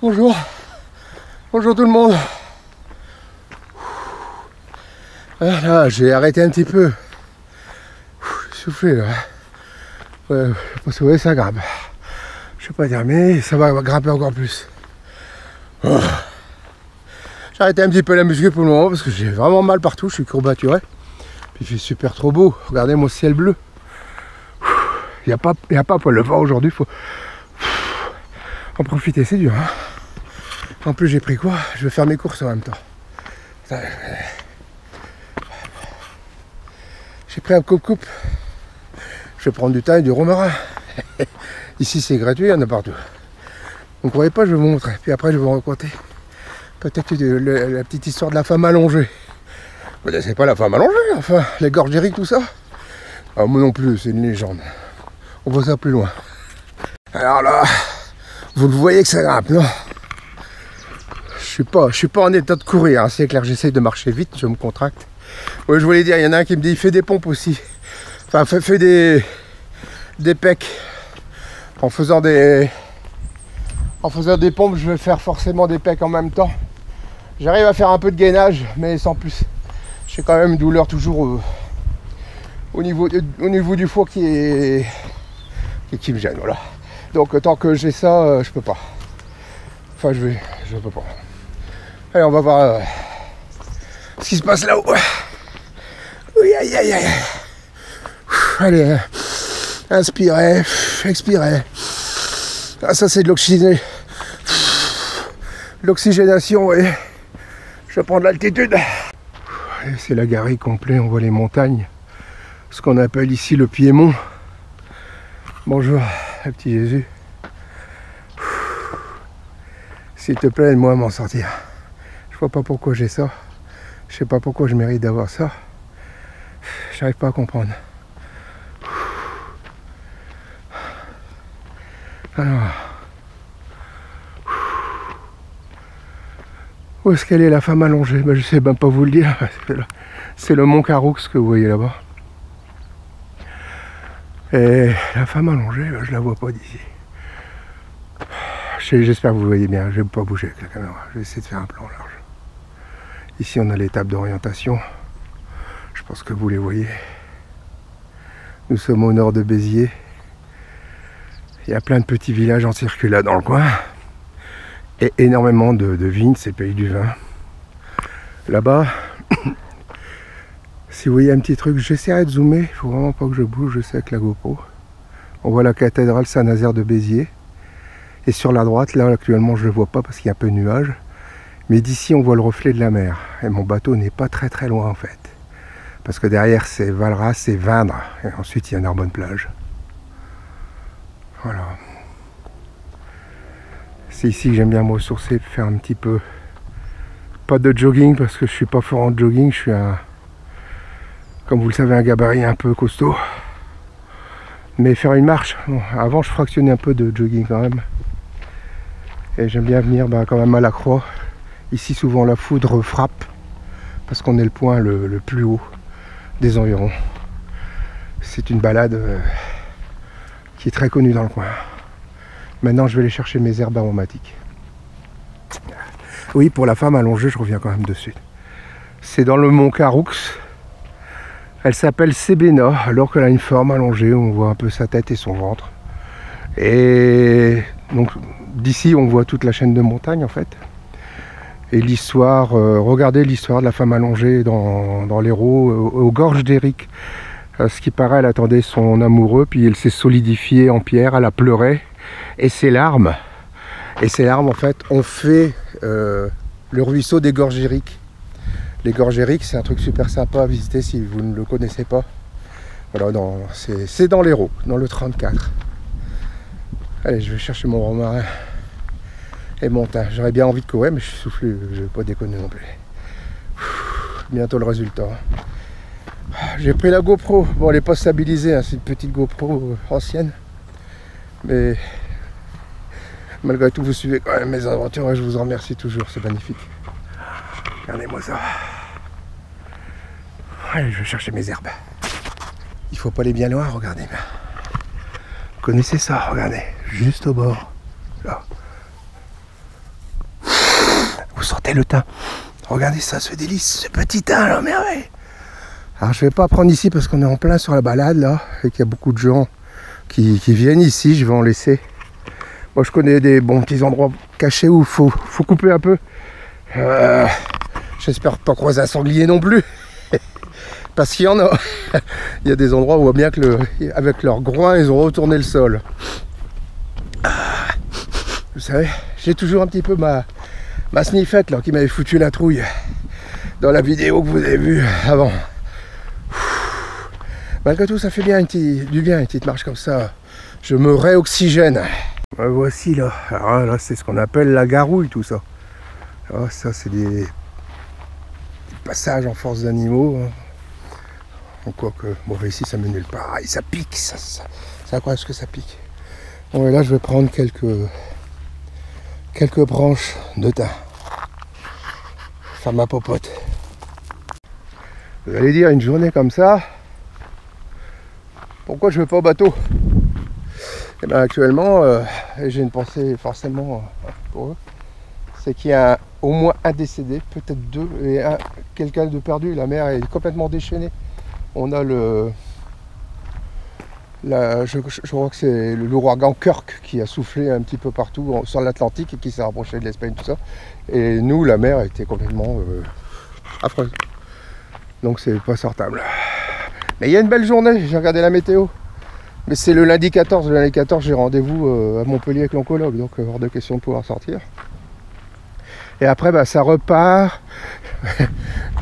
Bonjour. Bonjour tout le monde. Là, j'ai arrêté un petit peu. Soufflé là. Ouais, parce que ouais, ça grimpe. Je sais pas dire, mais ça va grimper encore plus. Oh. J'ai arrêté un petit peu la muscu pour le moment parce que j'ai vraiment mal partout. Je suis courbaturé. Puis il fait super trop beau. Regardez mon ciel bleu. Il n'y a pas pour le voir aujourd'hui. Faut en profiter, c'est dur. Hein. En plus, j'ai pris quoi? Je vais faire mes courses en même temps. J'ai pris un coupe-coupe. Je vais prendre du thym et du romarin. Ici, c'est gratuit, il y en a partout. Vous ne croyez pas, je vais vous montrer. Puis après, je vais vous raconter peut-être la petite histoire de la femme allongée. Vous connaissez pas la femme allongée, enfin, les gorges d'Éric, tout ça? Ah, moi non plus, c'est une légende. On voit ça plus loin. Alors là, vous le voyez que ça grimpe, non? Je suis pas en état de courir, hein. C'est clair, j'essaye de marcher vite, je me contracte. Ouais, je voulais dire, il y en a un qui me dit, il fait des pompes aussi. Enfin, fait des pecs. En faisant des pompes, je vais faire forcément des pecs en même temps. J'arrive à faire un peu de gainage, mais sans plus. J'ai quand même une douleur toujours au niveau du foie qui me gêne, voilà. Donc tant que j'ai ça, je peux pas. Enfin, je peux pas. Allez, on va voir ce qui se passe là-haut. Oui, aïe, aïe, aïe. Allez, inspirez, expirez. Ah, ça c'est de l'oxygénation, oui. Je prends de l'altitude. C'est la garrigue complet, on voit les montagnes. Ce qu'on appelle ici le Piémont. Bonjour, le petit Jésus. S'il te plaît, aide-moi à m'en sortir. Je vois pas pourquoi j'ai ça. Je sais pas pourquoi je mérite d'avoir ça. J'arrive pas à comprendre. Alors, où est-ce qu'elle est la femme allongée? Ben, je sais même pas vous le dire. C'est le mont Caroux que vous voyez là-bas. Et la femme allongée, ben, je la vois pas d'ici. J'espère que vous voyez bien. Je vais pas bouger avec la caméra. Je vais essayer de faire un plan large. Ici, on a l'étape d'orientation. Je pense que vous les voyez. Nous sommes au nord de Béziers. Il y a plein de petits villages en circulade dans le coin. Et énormément de vignes, c'est le pays du vin. Là-bas, si vous voyez un petit truc, j'essaierai de zoomer. Il faut vraiment pas que je bouge, je sais, avec la GoPro. On voit la cathédrale Saint-Nazaire de Béziers. Et sur la droite, là, actuellement, je ne le vois pas parce qu'il y a un peu de nuages. Mais d'ici, on voit le reflet de la mer. Et mon bateau n'est pas très très loin, en fait. Parce que derrière, c'est Valras et Vindre. Et ensuite, il y a Narbonne-Plage. Voilà. C'est ici que j'aime bien me ressourcer, faire un petit peu, pas de jogging parce que je suis pas fort en jogging, je suis comme vous le savez, un gabarit un peu costaud. Mais faire une marche, bon, avant je fractionnais un peu de jogging quand même. Et j'aime bien venir quand même à la croix. Ici souvent la foudre frappe parce qu'on est le point le plus haut des environs. C'est une balade qui est très connue dans le coin. Maintenant, je vais aller chercher mes herbes aromatiques. Oui, pour la femme allongée, je reviens quand même dessus. C'est dans le mont Caroux. Elle s'appelle Sébéna, alors qu'elle a une forme allongée. On voit un peu sa tête et son ventre. Et donc, d'ici, on voit toute la chaîne de montagnes, en fait. Et l'histoire, regardez l'histoire de la femme allongée dans l'Hérault, aux gorges d'Éric. Ce qui paraît, elle attendait son amoureux, puis elle s'est solidifiée en pierre, elle a pleuré. Et ces larmes, en fait, ont fait le ruisseau des gorges d'Éric. Les gorges d'Éric, c'est un truc super sympa à visiter si vous ne le connaissez pas. Voilà, c'est dans l'Hérault, dans le 34. Allez, je vais chercher mon romarin et mon thym. J'aurais bien envie de courir, mais je suis soufflé, je vais pas déconner non plus. Bientôt le résultat. J'ai pris la GoPro. Bon, elle n'est pas stabilisée, hein, c'est une petite GoPro ancienne. Mais malgré tout, vous suivez quand même mes aventures et je vous en remercie toujours, c'est magnifique. Regardez-moi ça. Allez, je vais chercher mes herbes. Il faut pas aller bien loin, regardez bien. Vous connaissez ça, regardez, juste au bord. Là. sentez le thym. Regardez ça, ce délice, ce petit thym là, merveille. Alors je vais pas prendre ici parce qu'on est en plein sur la balade là, et qu'il y a beaucoup de gens qui viennent ici, je vais en laisser. Moi je connais des bons petits endroits cachés où il faut couper un peu. J'espère pas croiser un sanglier non plus. Parce qu'il y en a. Il y a des endroits où on voit bien que avec leurs groins ils ont retourné le sol. Vous savez, j'ai toujours un petit peu ma sniffette là qui m'avait foutu la trouille dans la vidéo que vous avez vue avant. Malgré tout, ça fait bien du bien une petite marche comme ça. Je me réoxygène. Voici là. Alors là, c'est ce qu'on appelle la garouille, tout ça. Alors, ça, c'est des passages en force d'animaux. Hein. Quoi que, bon, ici, ça mène nulle part. Et ça pique, ça incroyable ce que ça pique. Bon, et là, je vais prendre quelques branches de thym. Faire ma popote. Vous allez dire, une journée comme ça, pourquoi je ne vais pas au bateau? Et bien actuellement, j'ai une pensée forcément pour eux, c'est qu'il y a au moins un décédé, peut-être deux, et quelqu'un de perdu. La mer est complètement déchaînée. On a je crois que c'est l'ouragan Kirk qui a soufflé un petit peu partout sur l'Atlantique et qui s'est rapproché de l'Espagne, tout ça. Et nous, la mer était complètement affreuse. Donc c'est pas sortable. Mais il y a une belle journée, j'ai regardé la météo. Mais c'est le lundi 14. Le lundi 14, j'ai rendez-vous à Montpellier avec l'oncologue, donc hors de question de pouvoir sortir. Et après, bah, ça repart.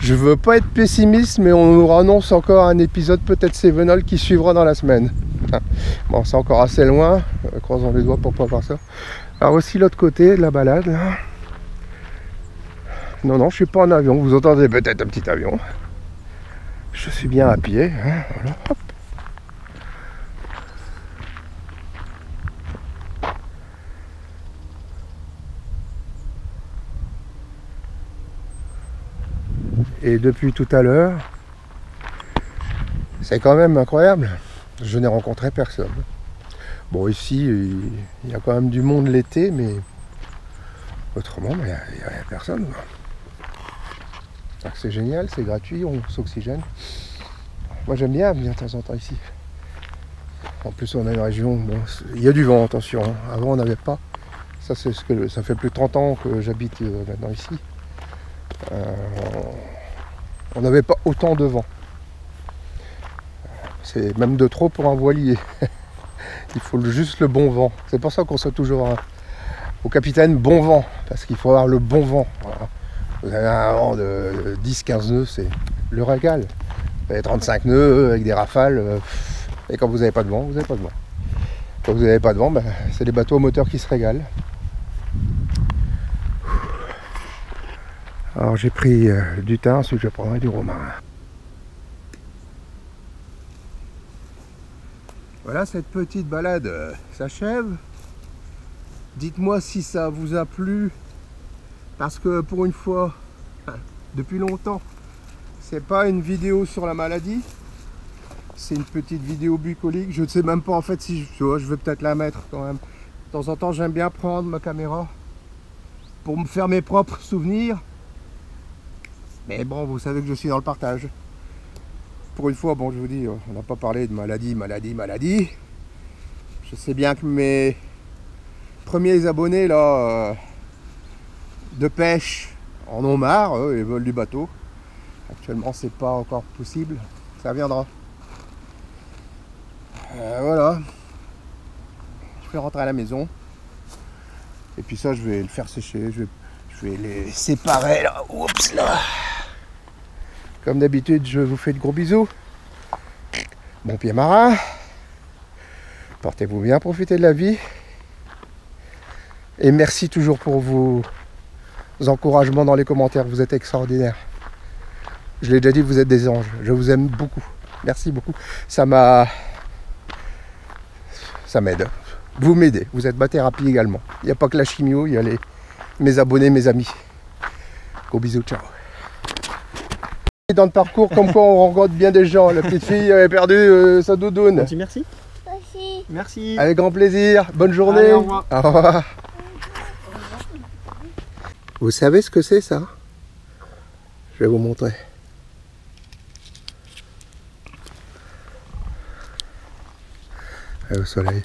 Je veux pas être pessimiste, mais on nous annonce encore un épisode peut-être Sévenol qui suivra dans la semaine. Bon, c'est encore assez loin. Croisons les doigts pour pas voir ça. Alors aussi l'autre côté de la balade, là. Non, je suis pas en avion. Vous entendez peut-être un petit avion. Je suis bien à pied. Hein, voilà. Hop. Et depuis tout à l'heure, c'est quand même incroyable. Je n'ai rencontré personne. Bon, ici, il y a quand même du monde l'été, mais autrement, il n'y a personne. C'est génial, c'est gratuit, on s'oxygène. Moi, j'aime bien venir de temps en temps ici. En plus, on a une région, bon, il y a du vent, attention. Hein. Avant, on n'avait pas. Ça, c'est ça fait plus de 30 ans que j'habite maintenant ici. On n'avait pas autant de vent. C'est même de trop pour un voilier. Il faut juste le bon vent. C'est pour ça qu'on soit toujours au capitaine bon vent. Parce qu'il faut avoir le bon vent. Voilà. Vous avez un vent de 10-15 nœuds, c'est le régal. Vous avez 35 nœuds avec des rafales. Et quand vous n'avez pas de vent, vous n'avez pas de vent. Quand vous n'avez pas de vent, ben, c'est les bateaux à moteur qui se régalent. Alors j'ai pris du thym, ensuite je prendrai du romarin. Voilà, cette petite balade s'achève. Dites-moi si ça vous a plu, parce que pour une fois, depuis longtemps, c'est pas une vidéo sur la maladie, c'est une petite vidéo bucolique. Je ne sais même pas en fait si je vais peut-être la mettre quand même. De temps en temps, j'aime bien prendre ma caméra pour me faire mes propres souvenirs. Mais bon, vous savez que je suis dans le partage. Pour une fois, bon, je vous dis, on n'a pas parlé de maladie. Je sais bien que mes premiers abonnés là de pêche en ont marre, ils veulent du bateau. Actuellement, c'est pas encore possible. Ça viendra. Voilà. Je vais rentrer à la maison. Et puis ça, je vais le faire sécher. Je vais les séparer là. Oups là. Comme d'habitude, je vous fais de gros bisous. Bon pied marin. Portez-vous bien, profitez de la vie. Et merci toujours pour vos encouragements dans les commentaires. Vous êtes extraordinaires. Je l'ai déjà dit, vous êtes des anges. Je vous aime beaucoup. Merci beaucoup. Ça m'aide. Vous m'aidez. Vous êtes ma thérapie également. Il n'y a pas que la chimio, il y a mes abonnés, mes amis. Gros bisous, ciao. Dans le parcours, comme quoi on rencontre bien des gens. La petite fille avait perdu sa doudoune. On dit merci. Merci. Avec grand plaisir. Bonne journée. Allez, au revoir. Au revoir. Vous savez ce que c'est ça? Je vais vous montrer. Et au soleil.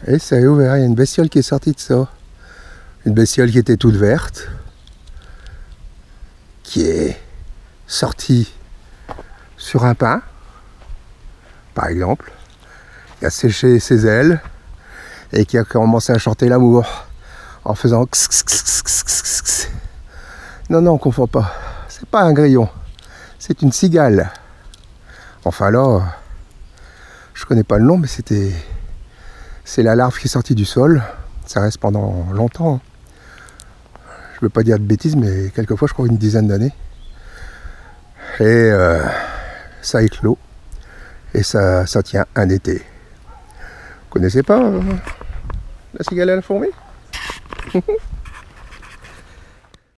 Et ça est ouvert, il y a une bestiole qui est sortie de ça. Une bestiole qui était toute verte. Qui est sortie sur un pin, par exemple. Qui a séché ses ailes. Et qui a commencé à chanter l'amour. En faisant x, x, x, x, x, x. Non, non, on confond pas. C'est pas un grillon. C'est une cigale. Enfin là, je connais pas le nom, mais c'est la larve qui est sortie du sol. Ça reste pendant longtemps. Je veux pas dire de bêtises, mais quelquefois, je crois une dizaine d'années. Et ça éclot. Et ça tient un été. Vous connaissez pas la cigale à la fourmi?